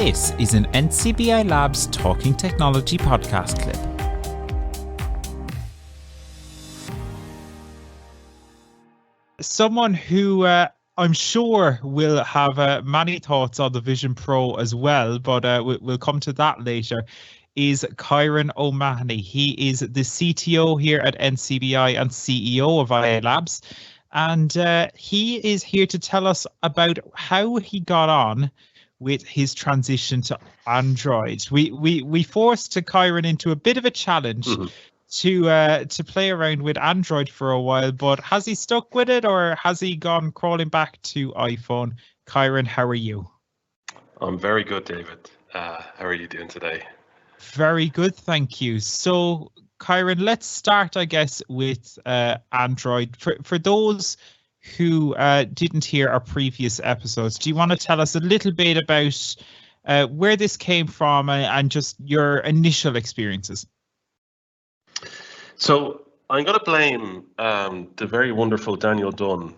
This is an NCBI Labs Talking Technology podcast clip. Someone who I'm sure will have many thoughts on the Vision Pro as well, but we'll come to that later, is Kieran O'Mahony. He is the CTO here at NCBI and CEO of IA Labs. And he is here to tell us about how he got on with his transition to Android. We forced Kieran into a bit of a challenge to play around with Android for a while, but has he stuck with it or has he gone crawling back to iPhone? Kieran, how are you? I'm very good, David. How are you doing today? Very good, thank you. So, Kieran, let's start, I guess, with Android. For those who didn't hear our previous episodes, do you want to tell us a little bit about where this came from and just your initial experiences? So I'm going to blame the very wonderful Daniel Dunn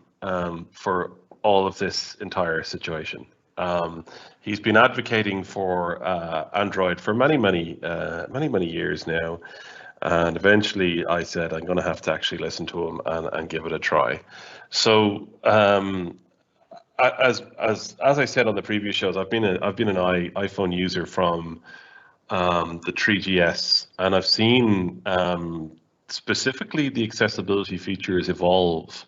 for all of this entire situation. He's been advocating for Android for many years now. And eventually I said, I'm going to have to actually listen to him and give it a try. So as I said on the previous shows, I've been an iPhone user from the 3GS, and I've seen specifically the accessibility features evolve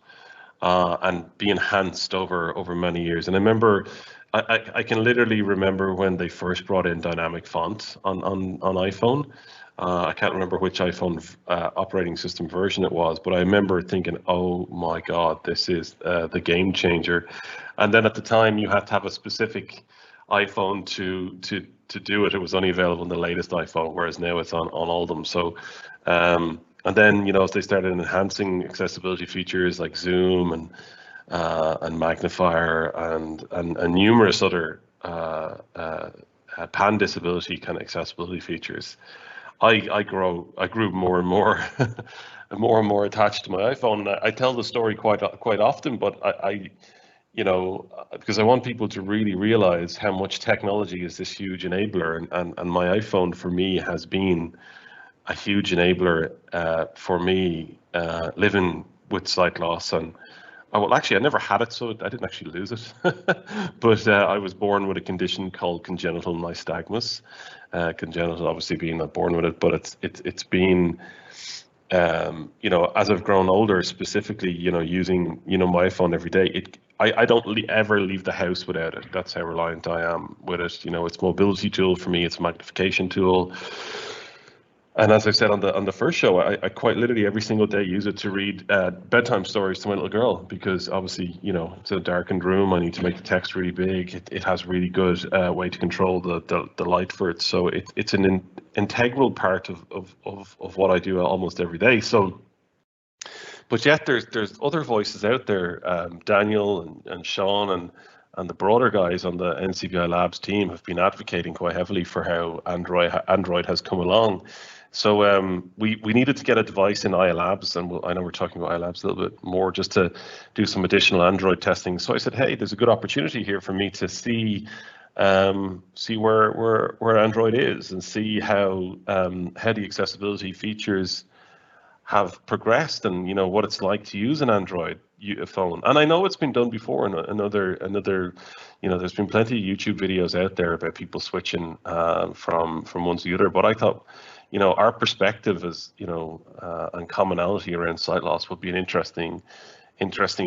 and be enhanced over many years. And I remember, I can literally remember when they first brought in dynamic font on iPhone. I can't remember which iPhone operating system version it was, but I remember thinking, oh my God, this is the game changer. And then at the time you had to have a specific iPhone to do it. It was only available in the latest iPhone, whereas now it's on all of them. So, and then, as they started enhancing accessibility features like zoom and magnifier and numerous other pan disability kind of accessibility features, I grew more and more more and more attached to my iPhone. I tell the story quite often, but I because I want people to really realize how much technology is this huge enabler, and my iPhone for me has been a huge enabler for me living with sight loss. And I never had it, so I didn't actually lose it. But I was born with a condition called congenital nystagmus. Congenital, obviously, being not born with it, but it's been, as I've grown older, specifically, using my iPhone every day. I don't ever leave the house without it. That's how reliant I am with it. It's a mobility tool for me. It's a magnification tool. And as I said on the first show, I quite literally every single day use it to read bedtime stories to my little girl, because obviously, it's a darkened room. I need to make the text really big. It has really good way to control the light for it. So it's an integral part of what I do almost every day. So, but yet there's other voices out there. Daniel and Sean and the broader guys on the NCBI Labs team have been advocating quite heavily for how Android has come along. So we needed to get a device in IA Labs, and I know we're talking about IA Labs a little bit more, just to do some additional Android testing. So I said, hey, there's a good opportunity here for me to see where Android is, and see how the accessibility features have progressed, and what it's like to use an Android phone. And I know it's been done before in another there's been plenty of YouTube videos out there about people switching from one to the other, but I thought our perspective is and commonality around sight loss would be an interesting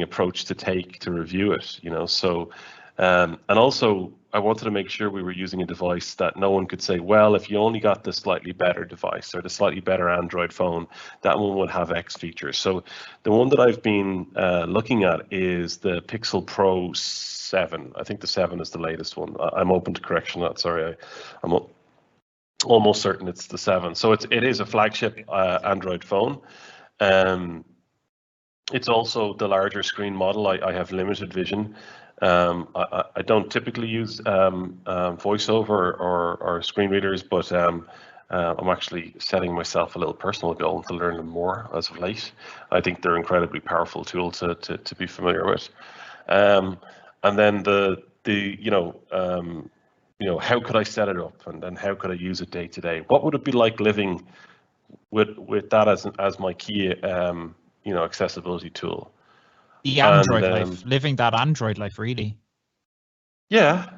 approach to take to review it. So and also I wanted to make sure we were using a device that no one could say, well, if you only got the slightly better device or the slightly better Android phone, that one would have X features. So the one that I've been looking at is the Pixel Pro 7. I think the 7 is the latest one. I'm open to correction on that. Sorry, I'm almost certain it's the 7. So it is a flagship Android phone. It's also the larger screen model. I have limited vision. I don't typically use voiceover or screen readers, but I'm actually setting myself a little personal goal to learn them more as of late. I think they're an incredibly powerful tool to be familiar with. And then the how could I set it up, and then how could I use it day to day? What would it be like living with that as my key, accessibility tool? The Android life, living that Android life, really. Yeah.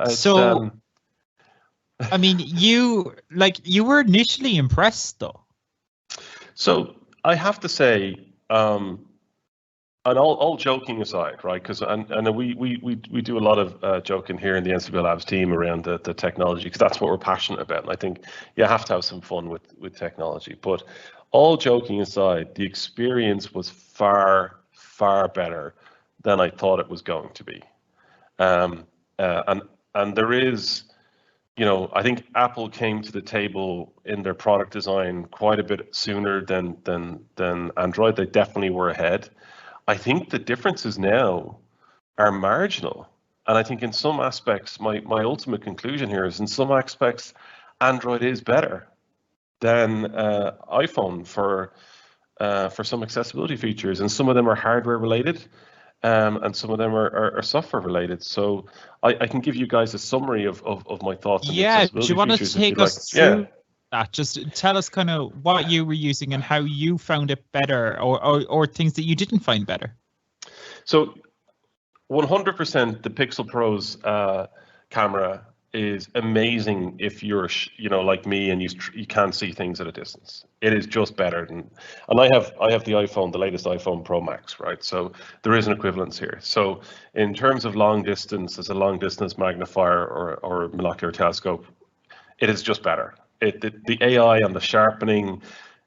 So, I mean, you were initially impressed, though. So I have to say, and all joking aside, right? Because and we do a lot of joking here in the NCBI Labs team around the technology, because that's what we're passionate about. And I think you have to have some fun with technology. But all joking aside, the experience was far better than I thought it was going to be. And there is, I think Apple came to the table in their product design quite a bit sooner than Android. They definitely were ahead. I think the differences now are marginal. And I think in some aspects, my ultimate conclusion here is in some aspects, Android is better than iPhone for some accessibility features. And some of them are hardware related, and some of them are software related. So I can give you guys a summary of my thoughts on accessibility features. Do you want to take us through that? Just tell us kind of what you were using and how you found it better, or things that you didn't find better. So 100% the Pixel Pro's camera is amazing if you're like me and you can't see things at a distance. It is just better and I have the iPhone, the latest iPhone Pro Max, right? So there is an equivalence here. So in terms of long distance, as a long distance magnifier or monocular telescope, it is just better. The AI and the sharpening,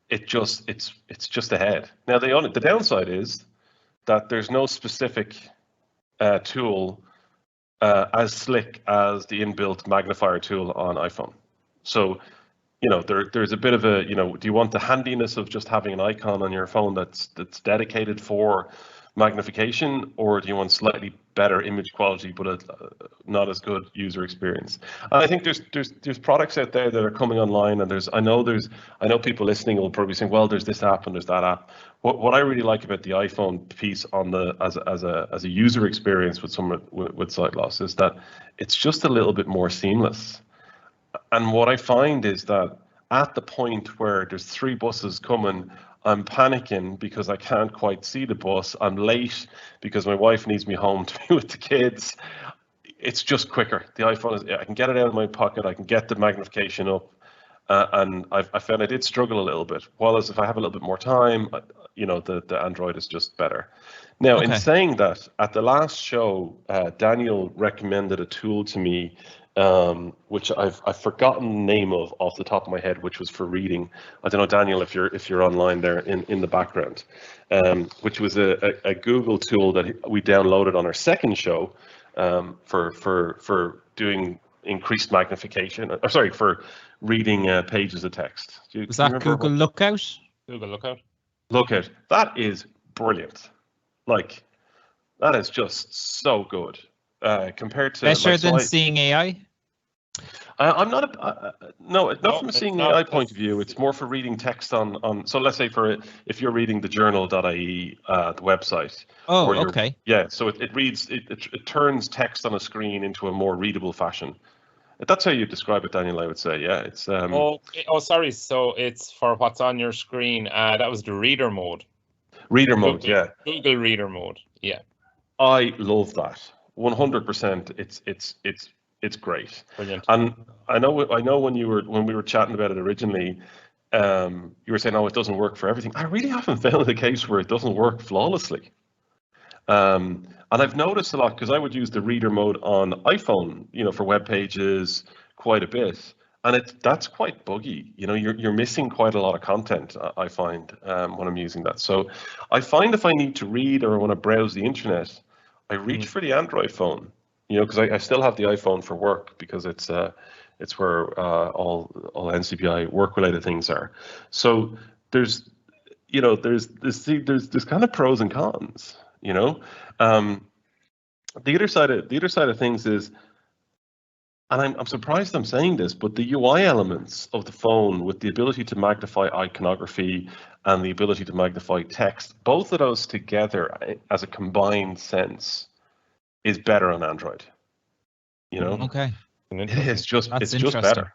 it's just ahead. Now the downside is that there's no specific tool as slick as the inbuilt magnifier tool on iPhone. So, there's a bit of a, do you want the handiness of just having an icon on your phone that's dedicated for magnification, or do you want slightly better image quality but not as good user experience? And I think there's products out there that are coming online, and I know people listening will probably saying, well, there's this app and there's that app. What I really like about the iPhone piece on as a user experience with sight loss is that it's just a little bit more seamless. And what I find is that at the point where there's 3 buses coming, I'm panicking because I can't quite see the bus. I'm late because my wife needs me home to be with the kids. It's just quicker. The iPhone I can get it out of my pocket. I can get the magnification up. And I found I did struggle a little bit. Whereas if I have a little bit more time, the Android is just better. Now, in saying that, at the last show, Daniel recommended a tool to me, which I've forgotten the name of off the top of my head, which was for reading. I don't know, Daniel, if you're online there in the background, which was a Google tool that we downloaded on our second show for doing increased magnification. For reading pages of text. Was that Google Lookout? Google Lookout. Lookout. That is brilliant. Like, that is just so good compared to better than seeing AI. I'm not not from a seeing AI point of view. It's more for reading text on. So let's say if you're reading the journal.ie, the website. Oh, okay. Yeah, so it reads it turns text on a screen into a more readable fashion. That's how you describe it, Daniel. I would say, yeah. It's sorry. So it's for what's on your screen. That was the reader mode. Reader mode, yeah. Google Reader mode, yeah. I love that. 100%. It's great. Brilliant. And I know when we were chatting about it originally, you were saying, "Oh, it doesn't work for everything." I really haven't found a case where it doesn't work flawlessly. And I've noticed a lot because I would use the reader mode on iPhone, for web pages quite a bit, and that's quite buggy. You're missing quite a lot of content. I find when I'm using that. So I find if I need to read or I want to browse the internet, I reach for the Android phone. Because I still have the iPhone for work because it's where all NCBI work-related things are. So there's kind of pros and cons. The other side of things is, and I'm surprised I'm saying this, but the UI elements of the phone with the ability to magnify iconography and the ability to magnify text, both of those together as a combined sense, is better on Android. You know, Okay. it's just Interesting. better.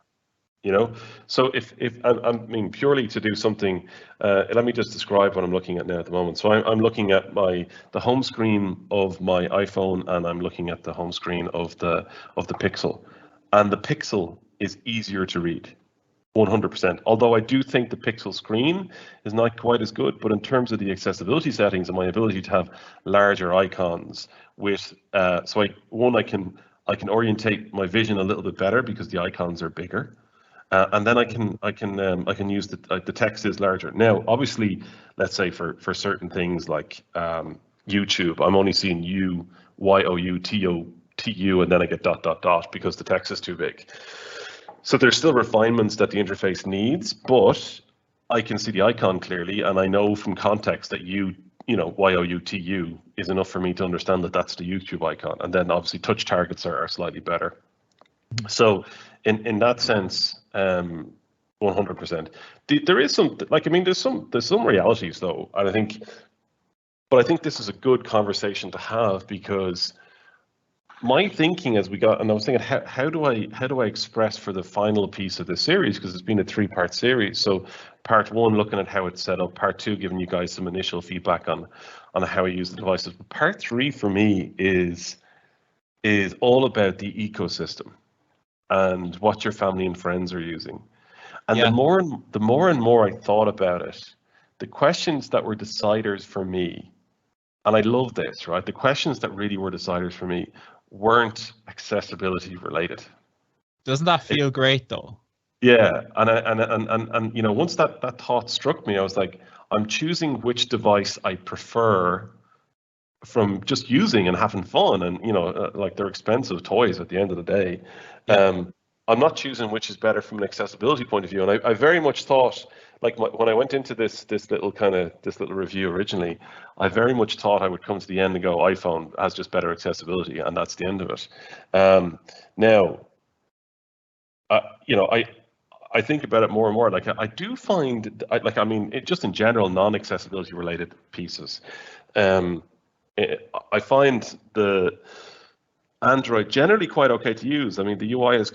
You know, so if I mean purely to do something, let me just describe what I'm looking at now at the moment. So I'm looking at the home screen of my iPhone, and I'm looking at the home screen of the Pixel, and the Pixel is easier to read, 100%. Although I do think the Pixel screen is not quite as good, but in terms of the accessibility settings and my ability to have larger icons with, so I can orientate my vision a little bit better because the icons are bigger. And then I can use the text is larger. Now, obviously, let's say for certain things like YouTube, I'm only seeing YOUTU, and then I get ... because the text is too big. So there's still refinements that the interface needs, but I can see the icon clearly, and I know from context that YOUTU is enough for me to understand that that's the YouTube icon. And then obviously touch targets are slightly better. So in that sense, 100%. There is some, like, I mean, there's some realities though, and I think this is a good conversation to have, because my thinking as we got, and I was thinking, how do I express for the final piece of this series, because it's been a 3-part series. So part 1, looking at how it's set up, part 2, giving you guys some initial feedback on how I use the devices. But part 3 for me is all about the ecosystem and what your family and friends are using. And the more and more I thought about it, the questions that were deciders for me, and I love this, right? The questions that really were deciders for me weren't accessibility related. Doesn't that feel great though? Yeah, and you know, once that thought struck me, I was like, I'm choosing which device I prefer from just using and having fun, and you know, like, they're expensive toys at the end of the day. I'm not choosing which is better from an accessibility point of view, and I very much thought, like, when I went into this little review originally, I very much thought I would come to the end and go, iPhone has just better accessibility, and that's the end of it. Now, you know, I think about it more and more. Like, I do find, I mean, just in general, non-accessibility related pieces. I find the Android generally quite okay to use. I mean, the UI is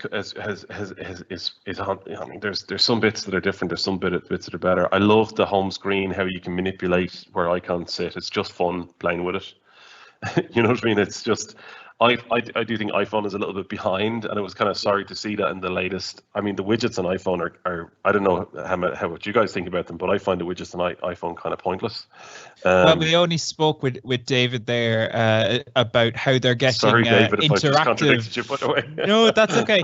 on, I mean, there's some bits that are different. There's some bits that are better. I love the home screen, how you can manipulate where icons sit. It's just fun playing with it. You know what I mean? It's just, I do think iPhone is a little bit behind, and I was kind of sorry to see that in the latest. I mean, the widgets on iPhone are I don't know how what you guys think about them, but I find the widgets on iPhone kind of pointless. Well, we only spoke with David there about how they're getting sorry, David, if I just interactive. contradicted you, by the way. No, that's okay.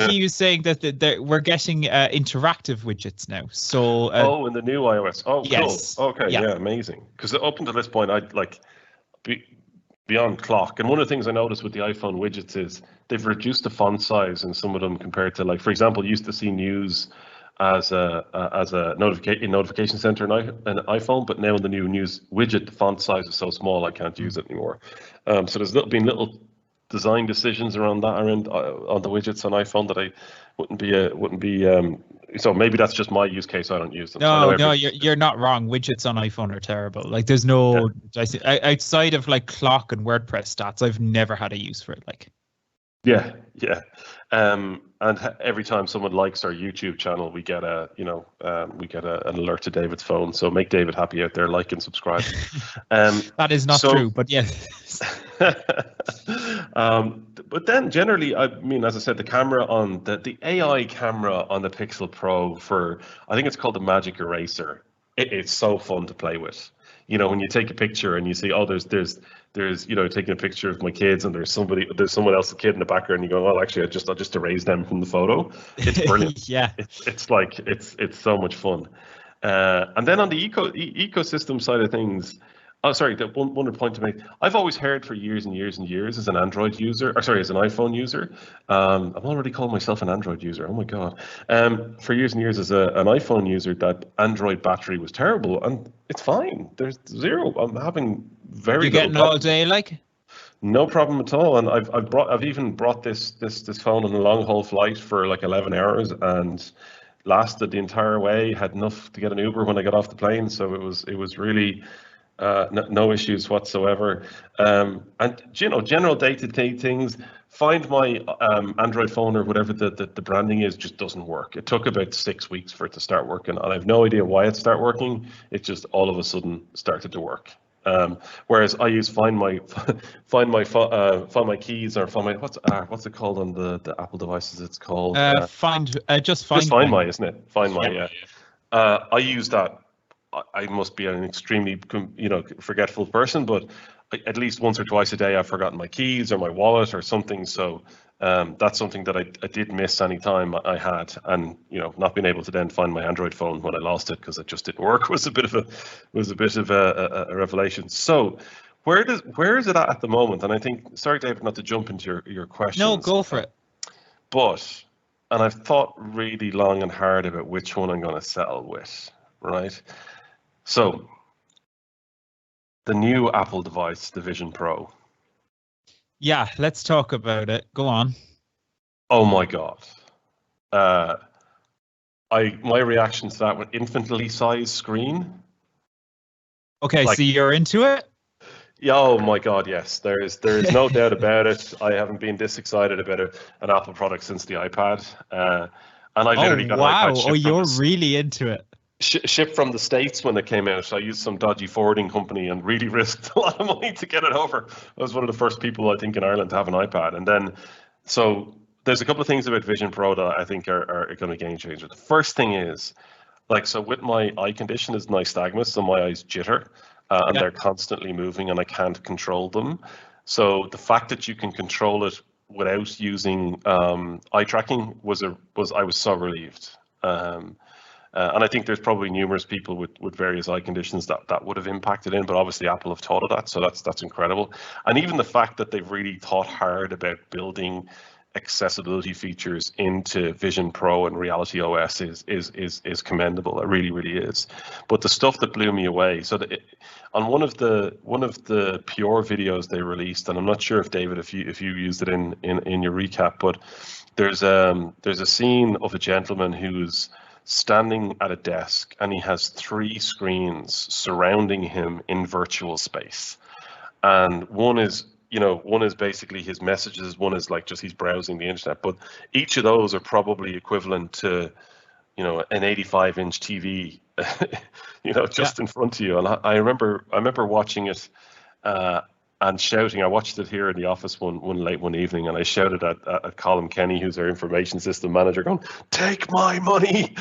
He was saying that we're getting interactive widgets now. So in the new iOS. Oh, yes. Cool. Okay, yeah, amazing. Because up until this point, I'd like beyond clock. And one of the things I noticed with the iPhone widgets is they've reduced the font size in some of them compared to, like, for example, you used to see news as a notification center in an iPhone, but now in the new news widget, the font size is so small I can't use it anymore. So there's been little design decisions around that on the widgets on iPhone that I wouldn't be. So maybe that's just my use case. I don't use them. No, you're not wrong. Widgets on iPhone are terrible. Like, there's no outside of like clock and WordPress stats, I've never had a use for it. Like, yeah. And every time someone likes our YouTube channel, we get an alert to David's phone. So make David happy out there, like and subscribe. that is not true, but yeah. But then generally, I mean, as I said, the camera on the AI camera on the Pixel Pro, I think it's called the Magic Eraser. It's so fun to play with. You know, when you take a picture and you see, oh, there's you know, taking a picture of my kids, and there's someone else, a kid in the background, and you go, oh, actually, I'll just erase them from the photo. It's brilliant. Yeah. It's like it's so much fun. And then on the ecosystem side of things, oh, sorry, one point to make. I've always heard for years and years and years as an Android user, as an iPhone user. I'm already calling myself an Android user. Oh my God. For years and years as an iPhone user, that Android battery was terrible, and it's fine. There's zero. I'm having very. You're getting all day, like. No problem at all, and I've even brought this phone on a long haul flight for like 11 hours and lasted the entire way. Had enough to get an Uber when I got off the plane, so it was really. No issues whatsoever, and you know, general day-to-day things. Find My Android phone or whatever the branding is just doesn't work. It took about 6 weeks for it to start working, and I have no idea why it started working. It just all of a sudden started to work. Whereas I use Find My Keys, or Find My what's it called on the Apple devices? It's called just Find My, isn't it? Find My, yeah. I use that. I must be an extremely forgetful person, but at least once or twice a day I've forgotten my keys or my wallet or something. So that's something that I did miss any time I had, and not being able to then find my Android phone when I lost it because it just didn't work was a bit of a revelation. So where is it at the moment? And I think, sorry David, not to jump into your questions. No, go for it. And I've thought really long and hard about which one I'm going to settle with, right? So the new Apple device, the Vision Pro. Yeah, let's talk about it. Go on. Oh my God. My reaction to that with infinitely sized screen. Okay, so you're into it? Yeah, oh my God, yes. There is no doubt about it. I haven't been this excited about an Apple product since the iPad. And I literally got an iPad shipped. Oh, you're really into it. Shipped from the States when it came out. I used some dodgy forwarding company and really risked a lot of money to get it over. I was one of the first people, I think, in Ireland to have an iPad. And then, so there's a couple of things about Vision Pro that I think are going to be game changer. The first thing is, so with my eye condition is nystagmus, so my eyes jitter, and they're constantly moving and I can't control them. So the fact that you can control it without using eye tracking I was so relieved. And I think there's probably numerous people with various eye conditions that would have impacted in, but obviously Apple have thought of that, so that's incredible. And even the fact that they've really thought hard about building accessibility features into Vision Pro and Reality OS is commendable. It really, really is. But the stuff that blew me away, on one of the Pure videos they released, and I'm not sure if David, if you used it in your recap, but there's a scene of a gentleman who's standing at a desk and he has 3 screens surrounding him in virtual space, and one is basically his messages, one is like just he's browsing the internet, but each of those are probably equivalent to an 85-inch TV just in front of you. And I remember watching it and shouting. I watched it here in the office one evening, and I shouted at Colin Kenny, who's our information system manager, going, "Take my money!"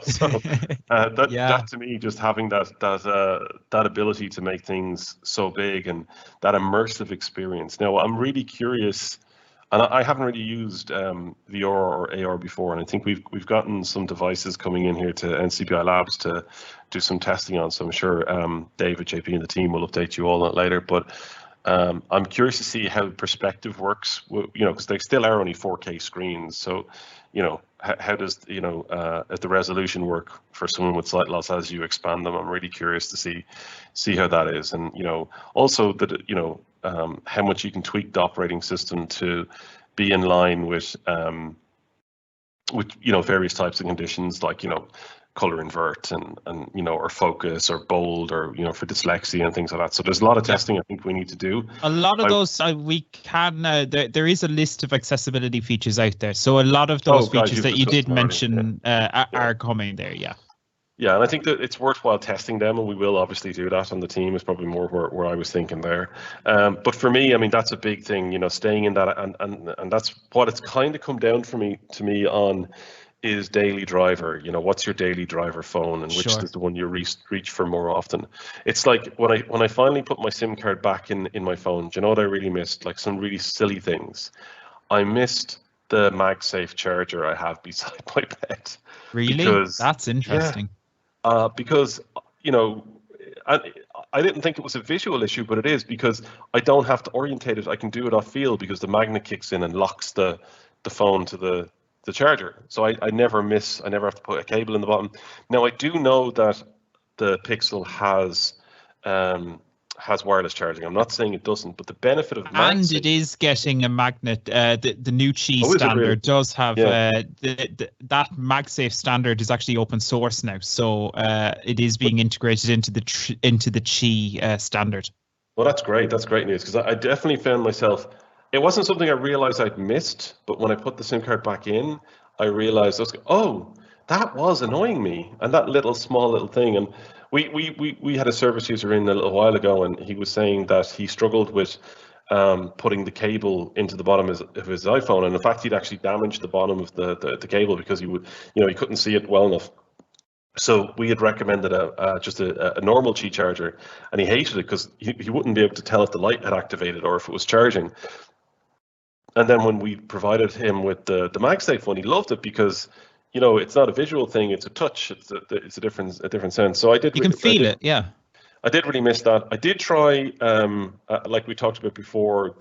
So that to me, just having that ability to make things so big and that immersive experience. Now, I'm really curious, and I haven't really used VR or AR before, and I think we've gotten some devices coming in here to NCBI Labs to do some testing on. So I'm sure David, JP, and the team will update you all on it later. But I'm curious to see how perspective works. Because they still are only 4K screens. So, how does if the resolution work for someone with sight loss as you expand them? I'm really curious to see how that is, and also that how much you can tweak the operating system to be in line with various types of conditions, like color invert and or focus or bold, or for dyslexia and things like that. So there's a lot of testing I think we need to do. A lot of those we can there is a list of accessibility features out there, so a lot of those features that you did mention are coming there. Yeah, and I think that it's worthwhile testing them, and we will obviously do that on the team. Is probably more where I was thinking there. But for me, I mean, that's a big thing, staying in that, and that's what it's kind of come down to me on is daily driver. What's your daily driver phone, and which is the one you reach for more often. It's like when I finally put my SIM card back in my phone, do you know what I really missed? Like some really silly things. I missed the MagSafe charger I have beside my bed. Really? That's interesting. Yeah, because I didn't think it was a visual issue, but it is, because I don't have to orientate it. I can do it off feel because the magnet kicks in and locks the phone to the charger. So I never have to put a cable in the bottom. Now I do know that the Pixel has wireless charging. I'm not saying it doesn't, but the benefit of MagSafe, and it is getting a magnet. The new Qi standard does have that MagSafe standard is actually open source now, so it is being integrated into the Qi standard. Well, that's great. That's great news, because I definitely found myself it wasn't something I realized I'd missed, but when I put the SIM card back in, I realized, oh, that was annoying me, and that small little thing. And we had a service user in a little while ago, and he was saying that he struggled with putting the cable into the bottom of his iPhone, and in fact, he'd actually damaged the bottom of the cable because he couldn't see it well enough. So we had recommended just a normal Qi charger, and he hated it because he wouldn't be able to tell if the light had activated or if it was charging. And then when we provided him with the MagSafe one, he loved it because it's not a visual thing; it's a touch. It's a different sense. So you can feel it, yeah. I did really miss that. I did try, like we talked about before,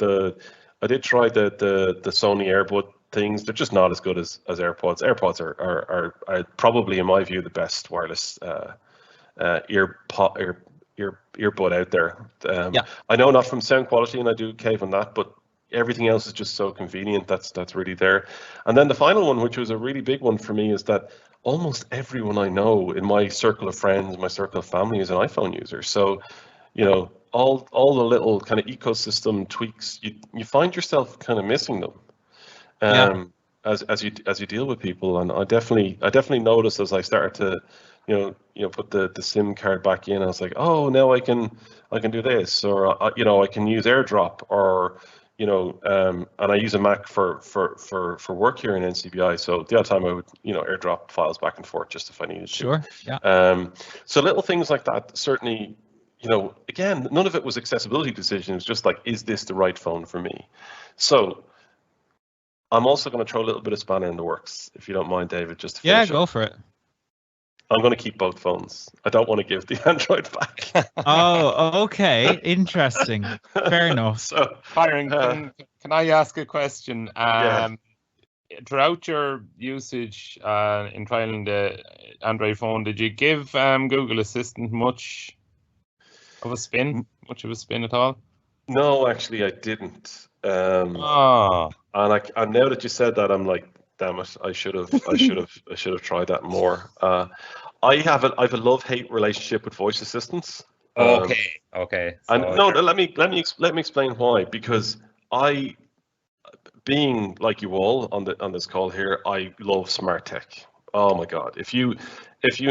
I did try the Sony Airbud things. They're just not as good as AirPods. AirPods are probably, in my view, the best wireless earbud out there. Yeah. I know not from sound quality, and I do cave on that, but everything else is just so convenient. That's really there. And then the final one, which was a really big one for me, is that almost everyone I know in my circle of friends, my circle of family, is an iPhone user. So, all the little kind of ecosystem tweaks, you find yourself kind of missing them, as you deal with people. And I definitely noticed as I started to, put the SIM card back in, I was like, oh, now I can do this, or I can use AirDrop, or and I use a Mac for work here in NCBI. So the other time I would, AirDrop files back and forth just if I needed to. Sure. Yeah. So little things like that, certainly, again, none of it was accessibility decisions, just like, is this the right phone for me? So I'm also going to throw a little bit of spanner in the works, if you don't mind, David, just to finish go for it. I'm going to keep both phones. I don't want to give the Android back. Oh, okay. Interesting. Fair enough. So, Byron, can I ask a question? Yeah. Throughout your usage in trialing the Android phone, did you give Google Assistant much of a spin at all? No, actually, I didn't. And Oh, and now that you said that, I'm like, damn it, I should have tried that more. I have a love-hate relationship with voice assistants. okay. And no, let me explain why. Because being like you all on this call here, I love smart tech. Oh my God! If you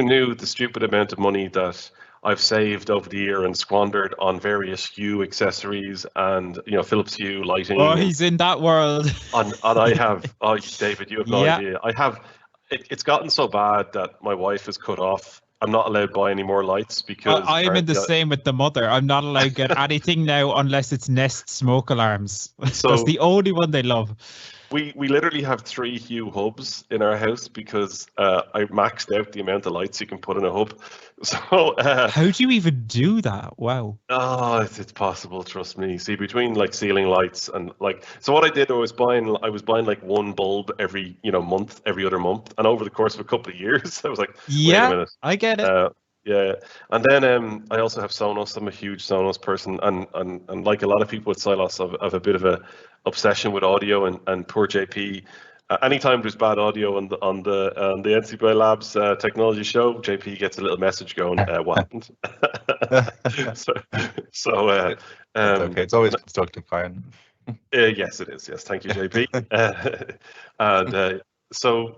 knew the stupid amount of money that I've saved over the year and squandered on various Hue accessories and Philips Hue lighting. Oh, he's in that world. And I have, David, you have no idea. I have. It's gotten so bad that my wife is cut off. I'm not allowed to buy any more lights because I'm in the same with the mother. I'm not allowed to get anything now unless it's Nest smoke alarms. So that's the only one they love. We literally have 3 Hue hubs in our house because I maxed out the amount of lights you can put in a hub. So how do you even do that? Wow. Oh, it's possible, trust me. See, between like ceiling lights and so what I did, I was buying like one bulb every month, every other month, and over the course of a couple of years, I was like, wait a minute. I get it. Yeah, and then I also have Sonos. I'm a huge Sonos person, and like a lot of people with Silos, I've a bit of a obsession with audio, and poor JP. Anytime there's bad audio on the NCBI Labs technology show, JP gets a little message going, what happened? so it's okay. It's always constructive, Byron. Yes, it is. Yes, thank you, JP. And so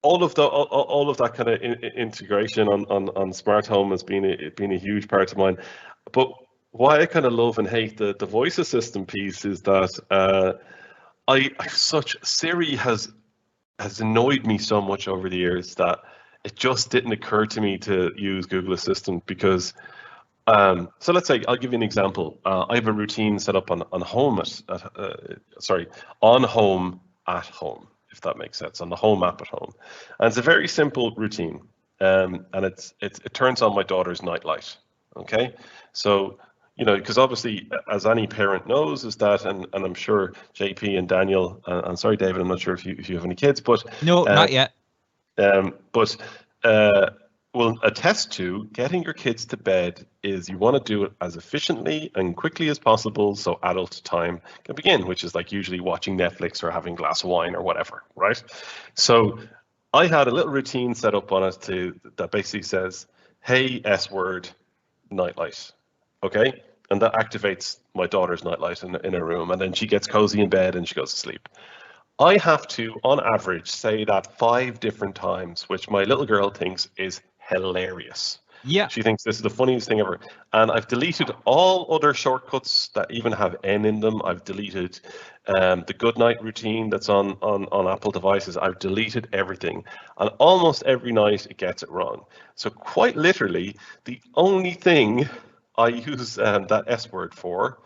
all of that kind of integration on smart home has been a huge part of mine. But why I kind of love and hate the voice assistant piece is that Siri has annoyed me so much over the years that it just didn't occur to me to use Google Assistant because so let's say, I'll give you an example. I have a routine set up on Home at Home, if that makes sense, on the Home app at home. And it's a very simple routine. And it turns on my daughter's nightlight. Okay. So, because obviously, as any parent knows, is that, and I'm sure JP and Daniel, I'm sorry, David, I'm not sure if you have any kids, but no, not yet. But will attest to getting your kids to bed is you want to do it as efficiently and quickly as possible so adult time can begin, which is like usually watching Netflix or having a glass of wine or whatever, right? So I had a little routine set up on it that basically says, hey, S word, nightlight. Okay, and that activates my daughter's nightlight in her room, and then she gets cozy in bed and she goes to sleep. I have to, on average, say that 5 different times, which my little girl thinks is hilarious. Yeah. She thinks this is the funniest thing ever. And I've deleted all other shortcuts that even have N in them. I've deleted the good night routine that's on Apple devices. I've deleted everything. And almost every night it gets it wrong. So quite literally, the only thing I use that S word for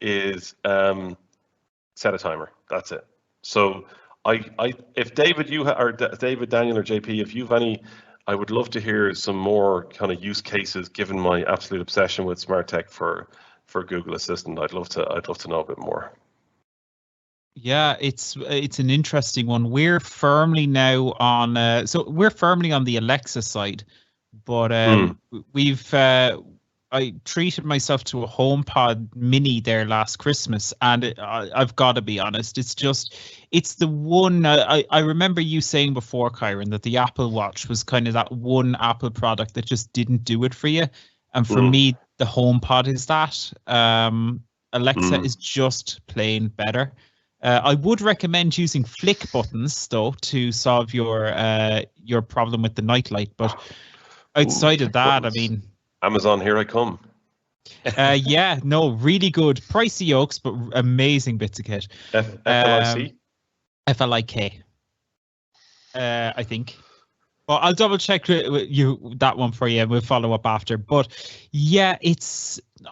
is set a timer. That's it. So if David, David, Daniel, or JP, if you've any, I would love to hear some more kind of use cases given my absolute obsession with smart tech for Google Assistant. I'd love to know a bit more. Yeah, it's an interesting one. We're firmly now on we're firmly on the Alexa side, but I treated myself to a HomePod Mini there last Christmas, and I've got to be honest, it's the one. I remember you saying before, Kyron, that the Apple Watch was kind of that one Apple product that just didn't do it for you, and for me, the HomePod is that. Alexa is just plain better. I would recommend using flick buttons though to solve your problem with the nightlight, but outside of that, buttons. I mean. Amazon, here I come. Yeah, no, really good. Pricey yokes, but amazing bits of kit. FLIC? FLIK. I think. Well, I'll double check that one for you and we'll follow up after. But yeah,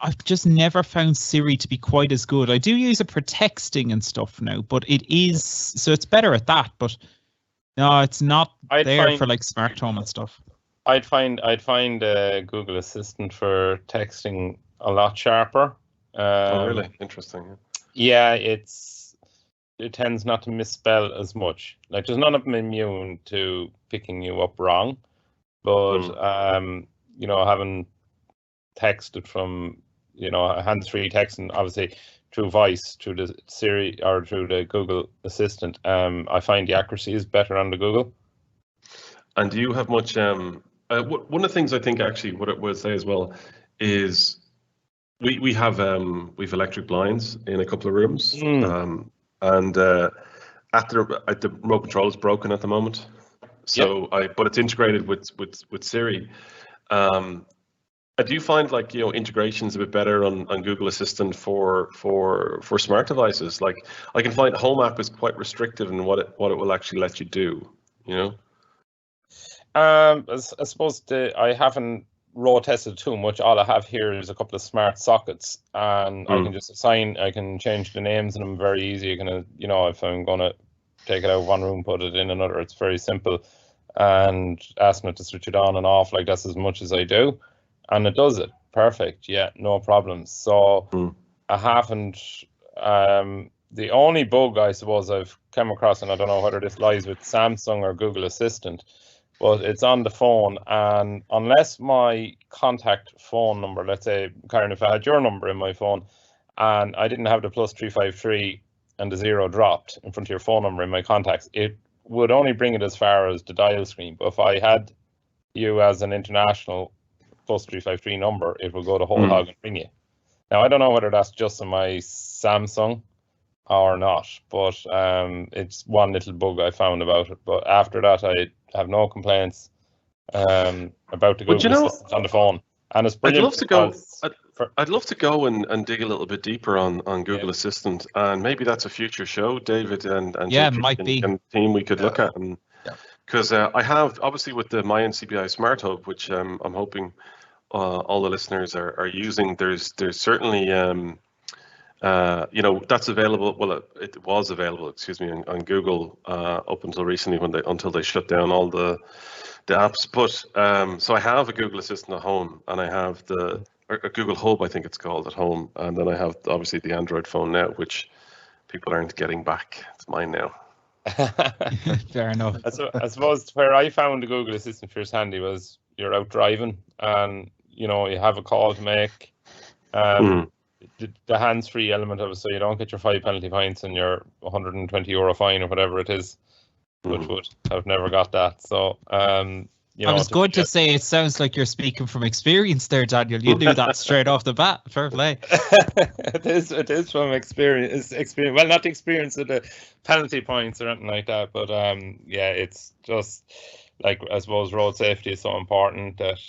I've just never found Siri to be quite as good. I do use it for texting and stuff now, but so it's better at that. But no, it's not for like smart home and stuff. I'd find Google Assistant for texting a lot sharper. Oh, really? Interesting. Yeah, it tends not to misspell as much. Like, there's none of them immune to picking you up wrong, but having texted from hands-free texting, obviously through voice, through the Siri or through the Google Assistant, I find the accuracy is better on the Google. And do you have much? One of the things I think actually what it would say as well is we have electric blinds in a couple of rooms, and the remote control is broken at the moment. So but it's integrated with Siri. Do you find like integration's a bit better on Google Assistant for smart devices? Like I can find Home app is quite restrictive in what it will actually let you do. I suppose I haven't raw tested too much. All I have here is a couple of smart sockets, and I can just I can change the names in them very easy. You can, if I'm gonna take it out of one room, put it in another, it's very simple. And asking it to switch it on and off, like that's as much as I do, and it does it perfect. Yeah, no problems. So I haven't. The only bug I suppose I've come across, and I don't know whether this lies with Samsung or Google Assistant, but it's on the phone, and unless my contact phone number, let's say, Karen, if I had your number in my phone and I didn't have the +353 and the 0 dropped in front of your phone number in my contacts, it would only bring it as far as the dial screen. But if I had you as an international +353 number, it will go the whole hog and ring you. Now, I don't know whether that's just on my Samsung or not, but it's one little bug I found about it. But after that, I have no complaints about the Google Assistant on the phone, and it's brilliant. I'd love to go and dig a little bit deeper on Google Assistant, and maybe that's a future show, David and JP and team we could look at, and because I have obviously with the My NCBI Smart Hub, which I'm hoping all the listeners are using. There's certainly that's available. Well, it was available, on Google up until recently until they shut down all the apps. But so I have a Google Assistant at home, and I have a Google Hub, I think it's called, at home, and then I have obviously the Android phone now, which people aren't getting back. It's mine now. Fair enough. I suppose where I found the Google Assistant first handy was you're out driving and you have a call to make. The hands-free element of it, so you don't get your 5 penalty points and your €120 fine or whatever it is, which would have never got that. So I was going to say, it sounds like you're speaking from experience there, Daniel. You knew that straight off the bat. Fair play. It is from experience. Well, not the experience of the penalty points or anything like that, but yeah, it's just like, I suppose road safety is so important that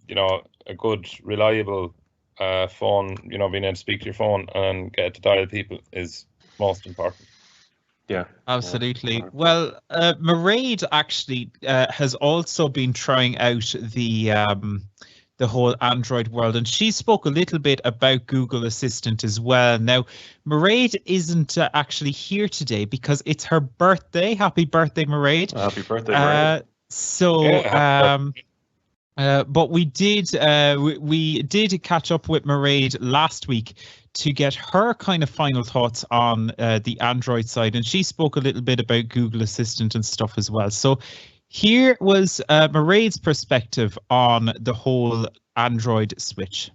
you know, a good, reliable phone, you know, being able to speak to your phone and get to dial people is most important. Yeah, absolutely. Well, Mairead actually has also been trying out the whole Android world, and she spoke a little bit about Google Assistant as well. Now, Mairead isn't actually here today because it's her birthday. Happy birthday, Mairead! Happy birthday, Mairead! But we did catch up with Mairead last week to get her kind of final thoughts on the Android side, and she spoke a little bit about Google Assistant and stuff as well. So here was Mairead's perspective on the whole Android switch.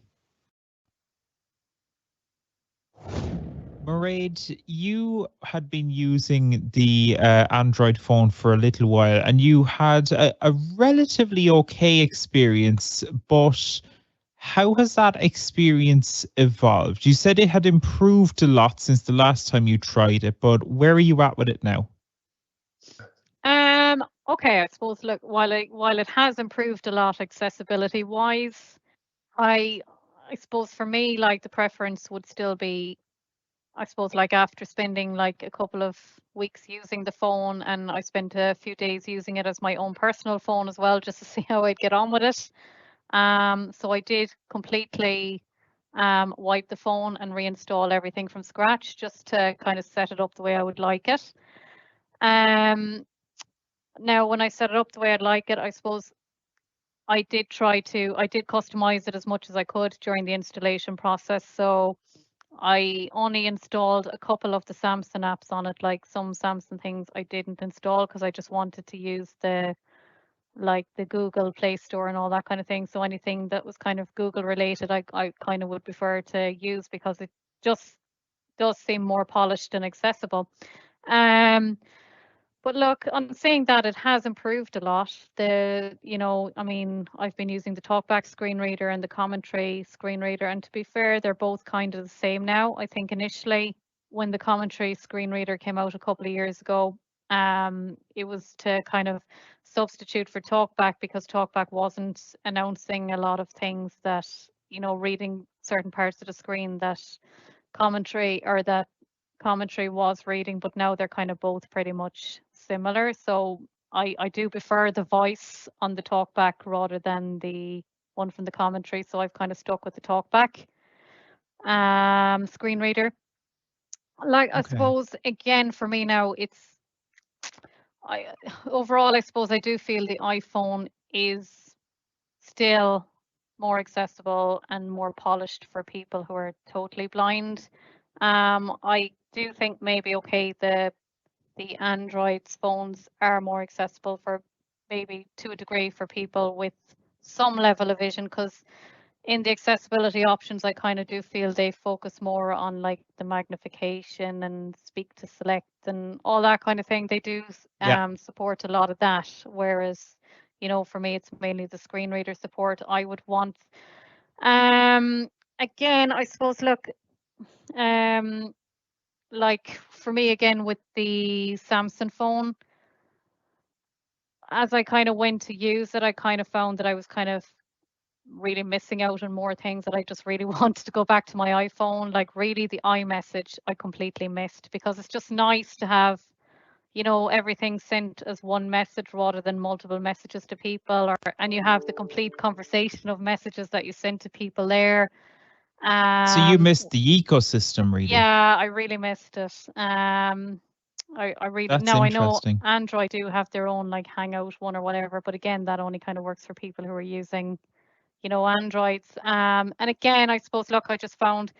Mairead, you had been using the Android phone for a little while, and you had a relatively okay experience, but how has that experience evolved? You said it had improved a lot since the last time you tried it, but where are you at with it now? Okay, I suppose, look, while it has improved a lot accessibility wise, I suppose for me, like, the preference would still be, I suppose, like, after spending like a couple of weeks using the phone, and I spent a few days using it as my own personal phone as well, just to see how I'd get on with it. So I did completely wipe the phone and reinstall everything from scratch, just to kind of set it up the way I would like it. Now, when I set it up the way I'd like it, I suppose I did customize it as much as I could during the installation process. So I only installed a couple of the Samsung apps on it, like some Samsung things I didn't install because I just wanted to use the Google Play Store and all that kind of thing. So anything that was kind of Google related, I kind of would prefer to use because it just does seem more polished and accessible. But look, on saying that, it has improved a lot. I mean, I've been using the TalkBack screen reader and the commentary screen reader, and to be fair, they're both kind of the same now. I think initially when the commentary screen reader came out a couple of years ago, it was to kind of substitute for TalkBack because TalkBack wasn't announcing a lot of things that, you know, reading certain parts of the screen that commentary was reading, but now they're kind of both pretty much similar. So I do prefer the voice on the TalkBack rather than the one from the commentary. So I've kind of stuck with the TalkBack screen reader. Like, I suppose, again, for me now, overall, I suppose I do feel the iPhone is still more accessible and more polished for people who are totally blind. I do think maybe, okay, the Android phones are more accessible for maybe to a degree for people with some level of vision, because in the accessibility options, I kind of do feel they focus more on like the magnification and speak to select and all that kind of thing. They do support a lot of that, whereas, you know, for me, it's mainly the screen reader support I would want. Again, I suppose, look, like for me, again, with the Samsung phone, as I kind of went to use it, I kind of found that I was kind of really missing out on more things that I just really wanted to go back to my iPhone. Like, really, the iMessage I completely missed, because it's just nice to have, you know, everything sent as one message rather than multiple messages to people, and you have the complete conversation of messages that you send to people there. So you missed the ecosystem, really? Yeah, I really missed it. I really, now I know Android do have their own like Hangout one or whatever, but again, that only kind of works for people who are using, you know, Androids. And again, I suppose, look, I just found,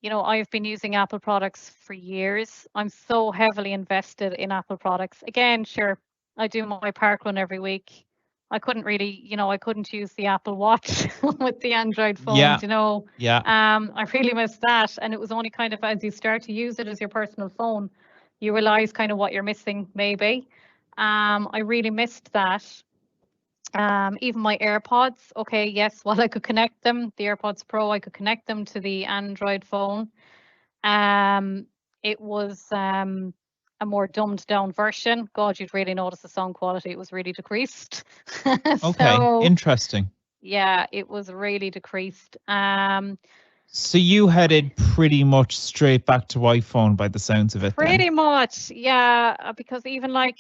you know, I've been using Apple products for years. I'm so heavily invested in Apple products. Again, sure, I do my park run every week. I couldn't really, you know, I couldn't use the Apple Watch with the Android phones, you know. Yeah. I really missed that. And it was only kind of as you start to use it as your personal phone, you realize kind of what you're missing, maybe. I really missed that. Even my AirPods, okay, yes, while I could connect them, the AirPods Pro, I could connect them to the Android phone. It was a more dumbed down version. God, you'd really notice the sound quality. It was really decreased. Okay, So, interesting. yeah, it was really decreased. So you headed pretty much straight back to iPhone by the sounds of it then. Pretty much, yeah, because even like,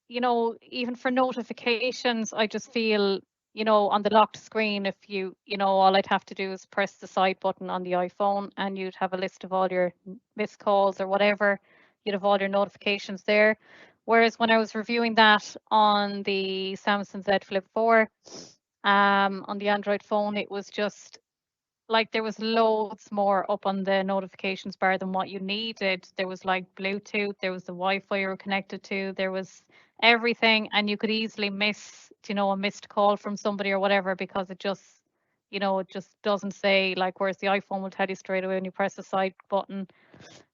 you know, even for notifications, I just feel, you know, on the locked screen, if you know, all I'd have to do is press the side button on the iPhone and you'd have a list of all your missed calls or whatever. You'd have all your notifications there. Whereas when I was reviewing that on the Samsung Z Flip 4, on the Android phone, it was just like there was loads more up on the notifications bar than what you needed. There was like Bluetooth, there was the Wi-Fi you were connected to, there was everything, and you could easily miss, you know, a missed call from somebody or whatever because it just, you know, it just doesn't say, like, whereas the iPhone will tell you straight away when you press the side button,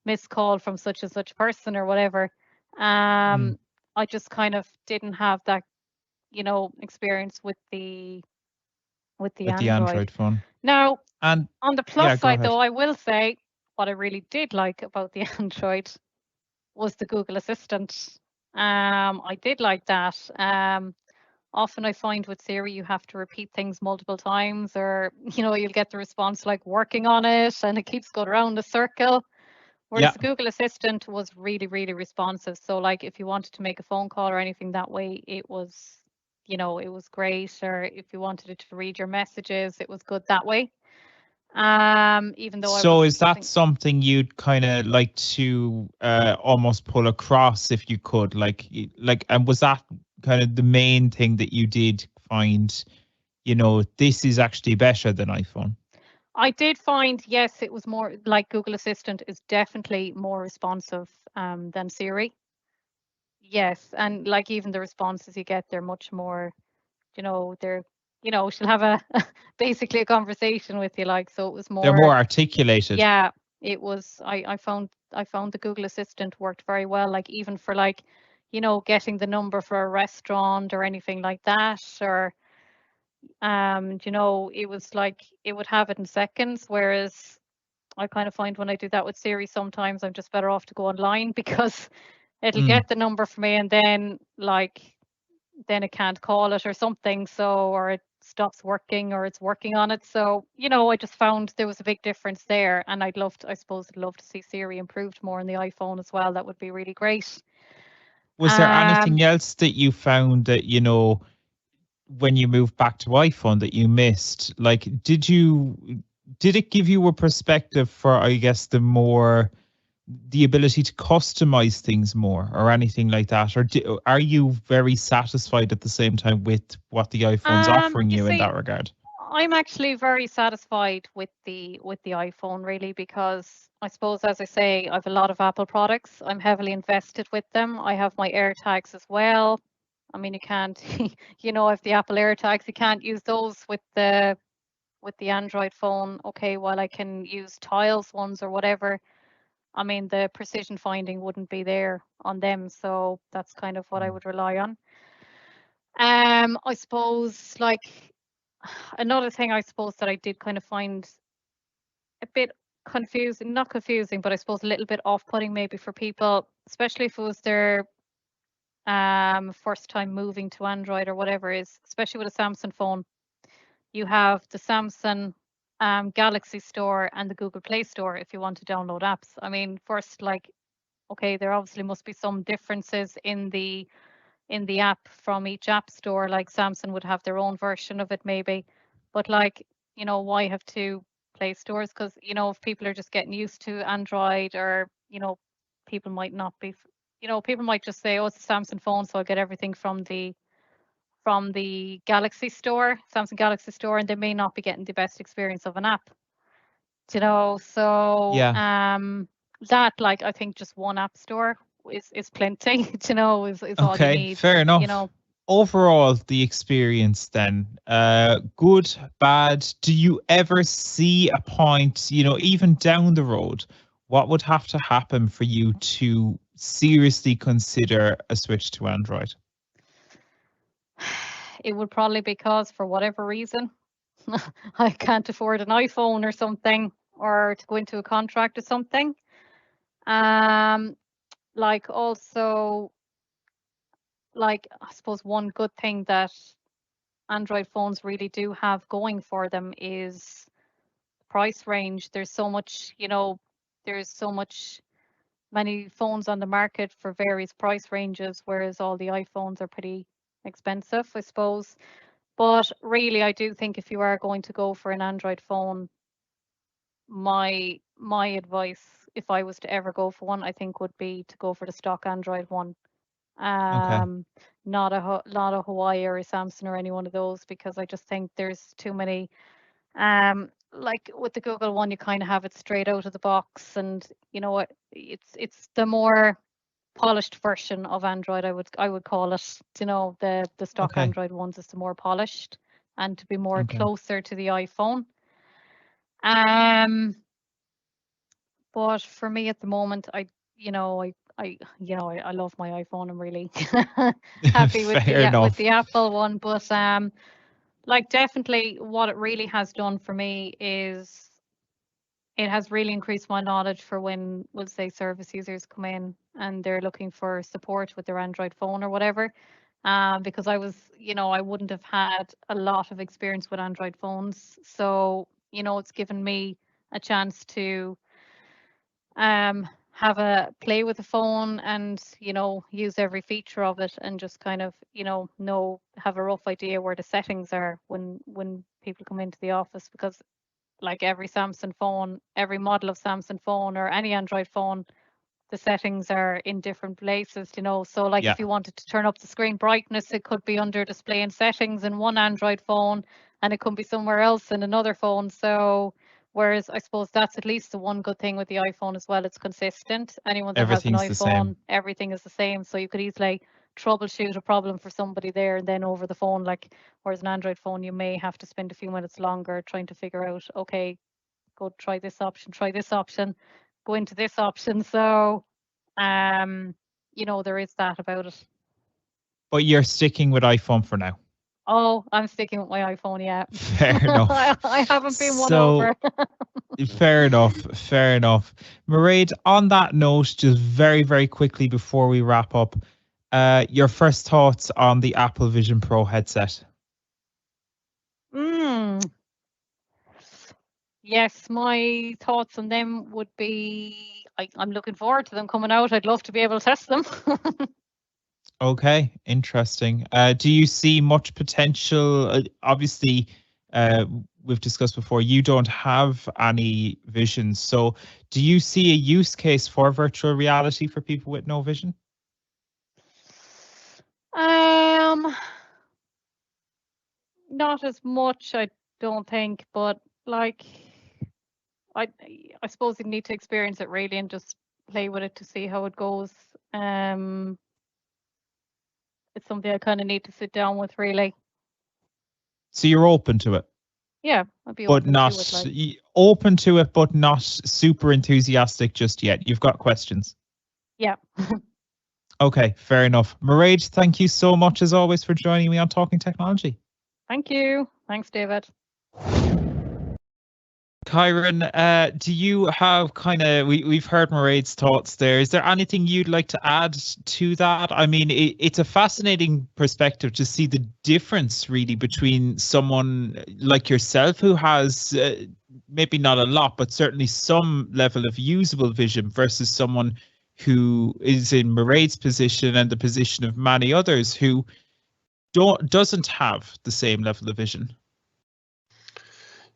missed call from such and such person or whatever. I just kind of didn't have that, you know, experience with the Android phone. Now, And on the plus side, though, I will say what I really did like about the Android was the Google Assistant. I did like that. Often I find with Siri, you have to repeat things multiple times, or, you know, you'll get the response like working on it, and it keeps going around the circle. Whereas the Google Assistant was really, really responsive. So, like, if you wanted to make a phone call or anything that way, it was, you know, it was great. Or if you wanted it to read your messages, it was good that way. Even though so is that something you'd kind of like to almost pull across if you could, like, and was that kind of the main thing that you did find, you know, this is actually better than iPhone? I did find, yes, it was more like Google Assistant is definitely more responsive than Siri. Yes, and like even the responses you get, they're much more, you know, they're, you know, she'll have a basically a conversation with you, like, so it was more. They're more articulated. Yeah, it was. I found the Google Assistant worked very well, like even for like, you know, getting the number for a restaurant or anything like that, or you know, it was like it would have it in seconds, whereas I kind of find when I do that with Siri, sometimes I'm just better off to go online because it'll get the number for me and then like then it can't call it or something, so, or it stops working or it's working on it. So, you know, I just found there was a big difference there, and I suppose I'd love to see Siri improved more on the iPhone as well. That would be really great. Was there anything else that you found that, you know, when you moved back to iPhone that you missed? Like, did it give you a perspective for, I guess, the ability to customize things more or anything like that? Or are you very satisfied at the same time with what the iPhone's offering you in that regard? I'm actually very satisfied with the iPhone, really, because I suppose, as I say, I have a lot of Apple products. I'm heavily invested with them. I have my AirTags as well. I mean, you can't, you know, if the Apple AirTags, you can't use those with the Android phone. Okay, while I can use Tiles ones or whatever, I mean, the precision finding wouldn't be there on them. So that's kind of what I would rely on. I suppose, like, another thing I suppose that I did kind of find a bit confusing, not confusing, but I suppose a little bit off-putting maybe for people, especially if it was their first time moving to Android or whatever, is especially with a Samsung phone, you have the Samsung Galaxy Store and the Google Play Store if you want to download apps. I mean, first, like, okay, there obviously must be some differences in the app from each app store. Like Samsung would have their own version of it maybe, but like, you know, why have two Play Stores? Because, you know, if people are just getting used to Android, or, you know, people might not be, you know, people might just say, oh, it's a Samsung phone, so I'll get everything from the Galaxy Store, Samsung Galaxy Store, and they may not be getting the best experience of an app, you know. So that, like, I think just one app store is plenty, you know, is all you need. Fair enough. You know, overall, the experience then, good, bad? Do you ever see a point, you know, even down the road, what would have to happen for you to seriously consider a switch to Android? it would probably be because for whatever reason I can't afford an iPhone or something, or to go into a contract or something. Like also, like I suppose one good thing that Android phones really do have going for them is price range. There's so much, there's so much many phones on the market for various price ranges, whereas all the iPhones are pretty expensive, I suppose. But really, I do think if you are going to go for an Android phone, my advice, if I was to ever go for one, I think would be to go for the stock Android one. Not a Huawei or a Samsung or any one of those, because I just think there's too many. Like with the Google one, you kind of have it straight out of the box, and you know what, it's the more polished version of Android, I would call it. The stock Android ones is the more polished and to be more closer to the iPhone. But for me at the moment, I love my iPhone. I'm really happy with the Apple one, but like definitely what it really has done for me is it has really increased my knowledge for when, we'll say, service users come in and they're looking for support with their Android phone or whatever. Because I wouldn't have had a lot of experience with Android phones. So, it's given me a chance to have a play with the phone and, use every feature of it, and just kind of, have a rough idea where the settings are when people come into the office. Because like every Samsung phone, every model of Samsung phone or any Android phone, the settings are in different places, so like if you wanted to turn up the screen brightness, it could be under display and settings in one Android phone, and it could be somewhere else in another phone. So whereas I suppose that's at least the one good thing with the iPhone as well, it's consistent. Anyone that has an iPhone, everything is the same, so you could easily troubleshoot a problem for somebody there and then over the phone. Like whereas an Android phone, you may have to spend a few minutes longer trying to figure out, okay, go try this option, go into this option. So there is that about it. But you're sticking with iPhone for now? Oh, I'm sticking with my iPhone, yeah. Fair enough. I haven't been won over. Fair enough. Mairead, on that note, just very, very quickly before we wrap up, your first thoughts on the Apple Vision Pro headset? Yes, my thoughts on them would be, I'm looking forward to them coming out. I'd love to be able to test them. Okay, interesting. Do you see much potential? Obviously, we've discussed before, you don't have any vision. So do you see a use case for virtual reality for people with no vision? Not as much, I don't think, but like, I suppose you need to experience it really and just play with it to see how it goes. It's something I kind of need to sit down with, really. So you're open to it? Yeah, I'd be open to it. Open to it, but not super enthusiastic just yet. You've got questions? Yeah. Okay, fair enough. Mairead, thank you so much as always for joining me on Talking Technology. Thank you. Thanks, David. Kyron, do you have we've heard Mairead's thoughts there. Is there anything you'd like to add to that? I mean, it's a fascinating perspective to see the difference really between someone like yourself who has maybe not a lot, but certainly some level of usable vision versus someone who is in Mairead's position and the position of many others who doesn't have the same level of vision.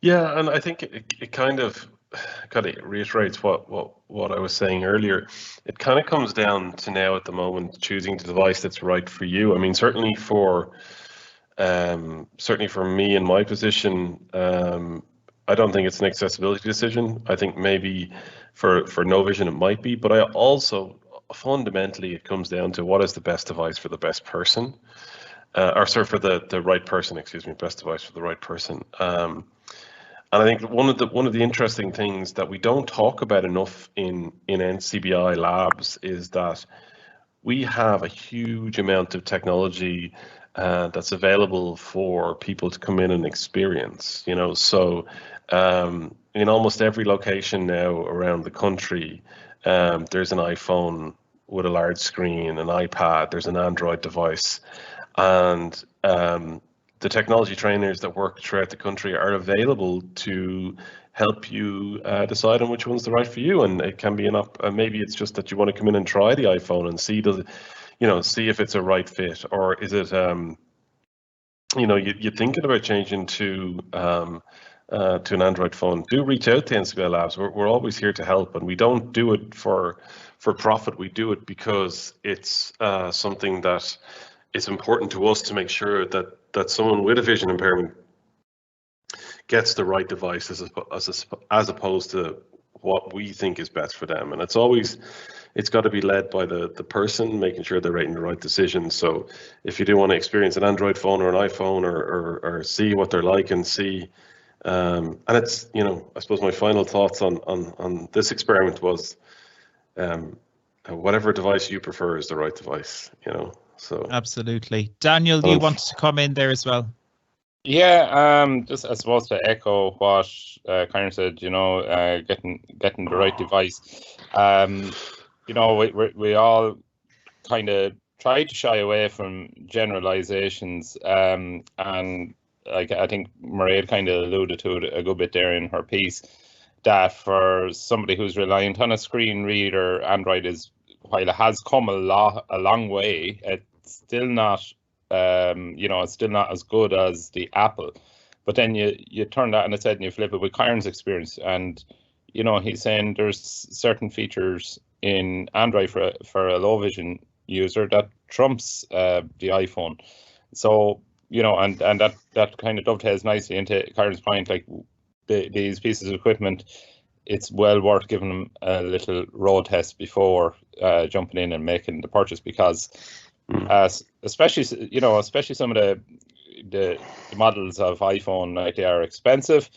Yeah, and I think it kind of reiterates what I was saying earlier. It kind of comes down to now at the moment choosing the device that's right for you. I mean, certainly for me in my position, I don't think it's an accessibility decision. I think maybe for no vision it might be, but I also fundamentally it comes down to what is the best device for the best person, for the right person. Excuse me, best device for the right person. And I think one of the interesting things that we don't talk about enough in NCBI labs is that we have a huge amount of technology that's available for people to come in and experience. So in almost every location now around the country, there's an iPhone with a large screen, an iPad, there's an Android device, and the technology trainers that work throughout the country are available to help you decide on which one's the right for you. And it can be maybe it's just that you want to come in and try the iPhone and see see if it's a right fit, or is it you're thinking about changing to an Android phone. Do reach out to NCBI Labs. We're always here to help, and we don't do it for profit. We do it because it's something that it's important to us to make sure that someone with a vision impairment gets the right device as opposed to what we think is best for them. And it's got to be led by the person, making sure they're making the right decisions. So if you do want to experience an Android phone or an iPhone or see what they're like and see, and it's, I suppose my final thoughts on this experiment was, whatever device you prefer is the right device, so. Absolutely. Daniel, do you want to come in there as well? Yeah, just I suppose to echo what Karen said, getting the right device. We all kind of try to shy away from generalizations, and I think Mairead kind of alluded to it a good bit there in her piece, that for somebody who's reliant on a screen reader, Android is, while it has come a long way, it's still not. It's still not as good as the Apple. But then you turn that on its head and you flip it with Kyron's experience, and he's saying there's certain features in Android for a low vision user that trumps the iPhone. So and that kind of dovetails nicely into Kyron's point, like these pieces of equipment, it's well worth giving them a little road test before jumping in and making the purchase, because especially some of the models of iPhone, like, they are expensive.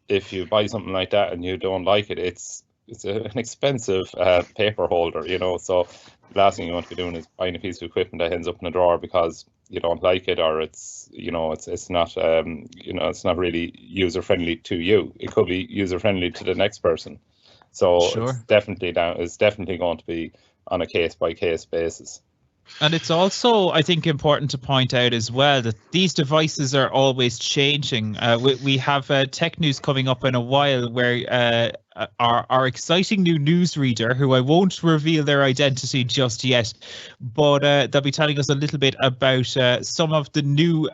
If you buy something like that and you don't like it, it's an expensive paper holder, so the last thing you want to be doing is buying a piece of equipment that ends up in a drawer because you don't like it, or it's not it's not really user friendly to you. It could be user friendly to the next person. So Sure. It's definitely going to be on a case by case basis. And it's also, I think, important to point out as well that these devices are always changing. We have tech news coming up in a while where our exciting new newsreader, who I won't reveal their identity just yet, but they'll be telling us a little bit about some of the new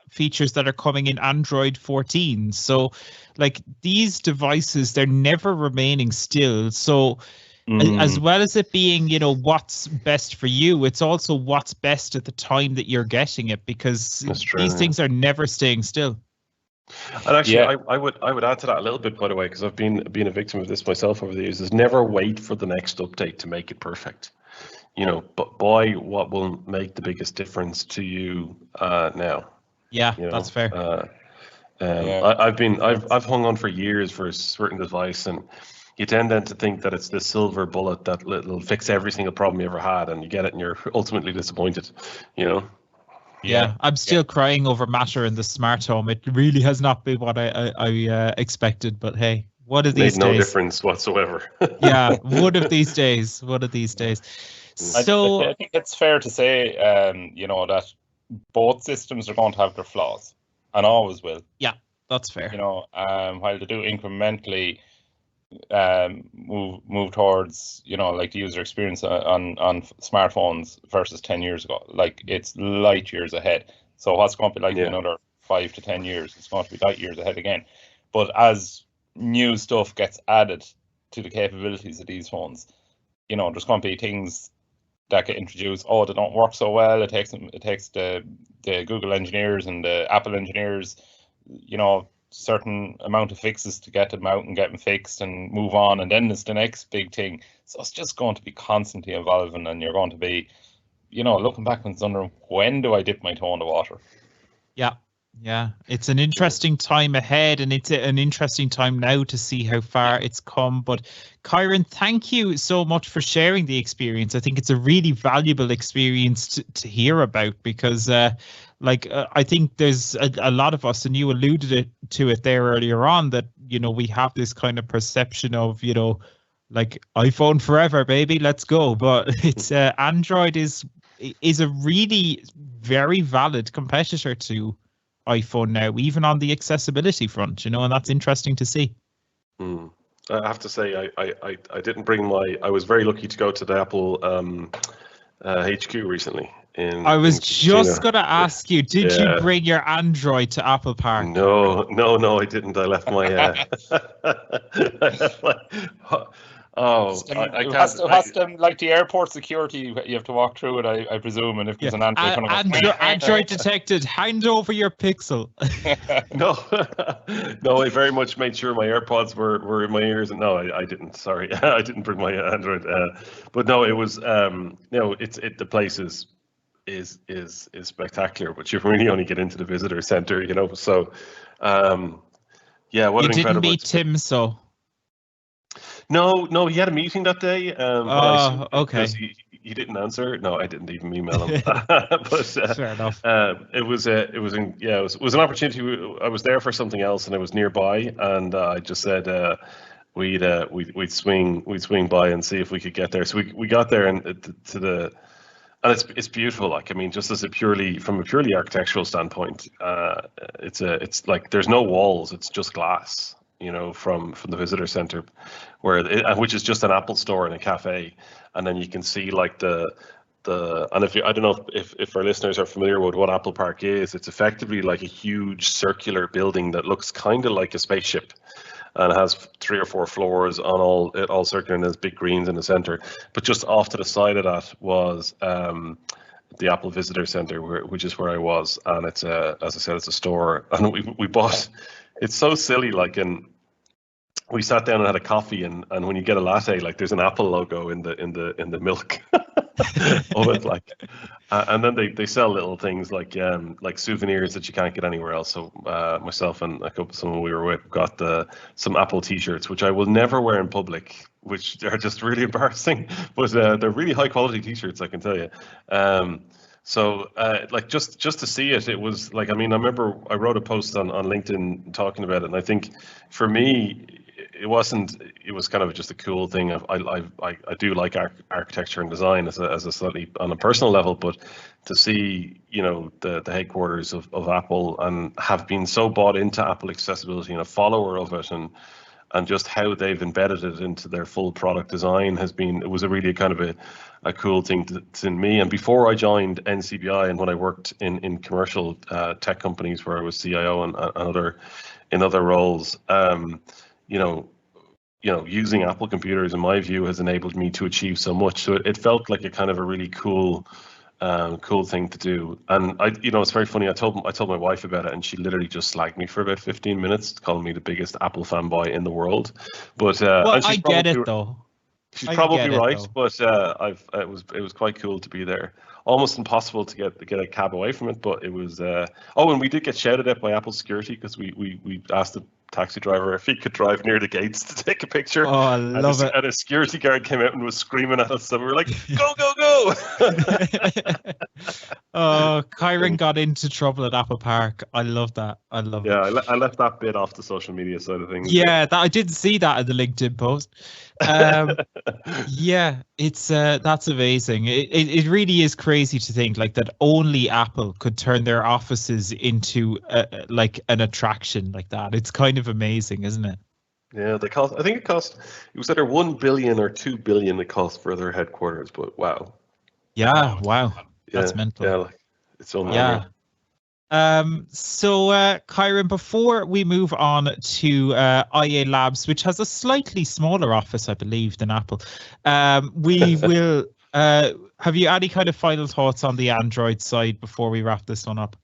features that are coming in Android 14. So, like, these devices, they're never remaining still. So, as well as it being, what's best for you, it's also what's best at the time that you're getting it, because these things are never staying still. And actually, yeah. I would add to that a little bit, by the way, because I've been a victim of this myself over the years, is never wait for the next update to make it perfect. But buy what will make the biggest difference to you now. Yeah, that's fair. I've hung on for years for a certain device, and you tend then to think that it's this silver bullet that will fix every single problem you ever had, and you get it and you're ultimately disappointed, Yeah, I'm still crying over Matter and the smart home. It really has not been what I expected, but hey, one of these days. Made no difference whatsoever. Yeah, one of these days. So I think it's fair to say, that both systems are going to have their flaws, and always will. Yeah, that's fair. While they do incrementally move towards like the user experience on smartphones versus 10 years ago, like, it's light years ahead. So what's going to be like in another 5 to 10 years, it's going to be light years ahead again. But as new stuff gets added to the capabilities of these phones, there's going to be things that get introduced. They don't work so well. It takes the Google engineers and the Apple engineers certain amount of fixes to get them out and get them fixed and move on, and then it's the next big thing. So it's just going to be constantly evolving, and you're going to be looking back and wondering, when do I dip my toe in the water? Yeah, Yeah, it's an interesting time ahead, and it's an interesting time now to see how far it's come. But Kyron, thank you so much for sharing the experience. I think it's a really valuable experience to hear about, because I think there's a lot of us, and you alluded to it there earlier on, that, we have this kind of perception of, like iPhone forever, baby, let's go. But it's Android is a really very valid competitor to iPhone now, even on the accessibility front, and that's interesting to see. I have to say, I didn't bring I was very lucky to go to the Apple HQ recently. I was just going to ask you, did you bring your Android to Apple Park? No, I didn't. I left my. It has to, like the airport security, you have to walk through it, I presume, and if there's an Android Android detected, hand over your Pixel. No, I very much made sure my AirPods were in my ears, and no, I didn't. Sorry, I didn't bring my Android. But no, it was the place is spectacular, but you really only get into the visitor center, So, yeah, what you an incredible. You didn't meet Tim, so. No, he had a meeting that day. Okay. He didn't answer. No, I didn't even email him. But fair enough. It was an opportunity. I was there for something else, and I was nearby, and I just said we'd swing by and see if we could get there. So we got there, and it's beautiful. Like, I mean, just from a purely architectural standpoint, it's like there's no walls. It's just glass. From the visitor center, which is just an Apple store and a cafe, and then you can see like and I don't know if our listeners are familiar with what Apple Park is. It's effectively like a huge circular building that looks kind of like a spaceship, and it has 3 or 4 floors on all circular, and there's big greens in the center. But just off to the side of that was the Apple Visitor Center, which is where I was, and it's as I said, it's a store, and we bought. It's so silly, like we sat down and had a coffee, and when you get a latte, like there's an Apple logo in the milk of it, like, and then they sell little things like souvenirs that you can't get anywhere else. So myself and a couple someone we were with got some Apple T-shirts, which I will never wear in public, which are just really embarrassing, but they're really high quality T-shirts, I can tell you. So like just to see it, it was like, I mean, I remember I wrote a post on LinkedIn talking about it, and I think for me it was kind of just a cool thing. I do like architecture and design as a slightly on a personal level, but to see the headquarters of Apple and have been so bought into Apple accessibility and a follower of it, and just how they've embedded it into their full product design it was a really kind of a cool thing to me. And before I joined NCBI, and when I worked in commercial tech companies where I was CIO and other roles, using Apple computers, in my view, has enabled me to achieve so much. So it felt like a kind of a really cool thing to do. And it's very funny. I told my wife about it, and she literally just slagged me for about 15 minutes, calling me the biggest Apple fanboy in the world. But I get it though. She's probably right, but it was quite cool to be there. Almost impossible to get a cab away from it, but it was. And we did get shouted at by Apple security because we asked the taxi driver if he could drive near the gates to take a picture. Oh, I love it. And a security guard came out and was screaming at us, so we were like, "Go, go, go!" Kyron got into trouble at Apple Park. I love that. I left that bit off the social media side of things. Yeah, I didn't see that in the LinkedIn post. Yeah, it's that's amazing. It really is crazy to think like that only Apple could turn their offices into like an attraction like that. It's kind of amazing, isn't it? Yeah, I think it was either 1 billion or 2 billion it cost for their headquarters, but wow. Yeah, wow. That's mental. Yeah, it's only. Yeah. So Kyron, before we move on to IA Labs, which has a slightly smaller office, I believe, than Apple, we will have you any kind of final thoughts on the Android side before we wrap this one up?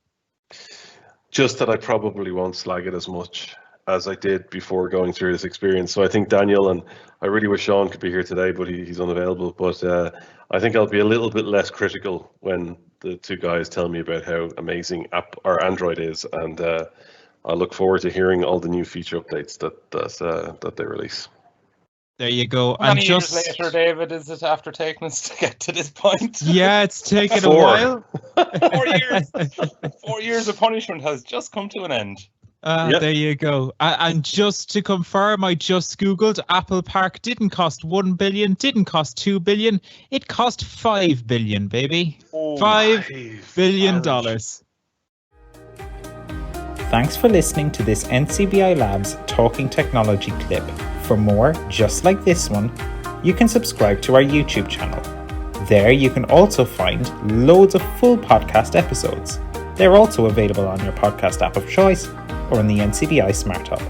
Just that I probably won't slag it as much as I did before going through this experience. So I think Daniel, and I really wish Sean could be here today, but he's unavailable. But I think I'll be a little bit less critical when the two guys tell me about how amazing Android is, and I look forward to hearing all the new feature updates that they release. There you go. How many years later, David, is it after taking us to get to this point? Yeah, it's taken a while. 4 years. 4 years of punishment has just come to an end. There you go. And just to confirm, I just Googled, Apple Park didn't cost 1 billion, didn't cost 2 billion. It cost 5 billion, baby. $5 billion. Thanks for listening to this NCBI Labs Talking Technology clip. For more just like this one, you can subscribe to our YouTube channel. There you can also find loads of full podcast episodes. They're also available on your podcast app of choice or in the NCBI Smart Hub.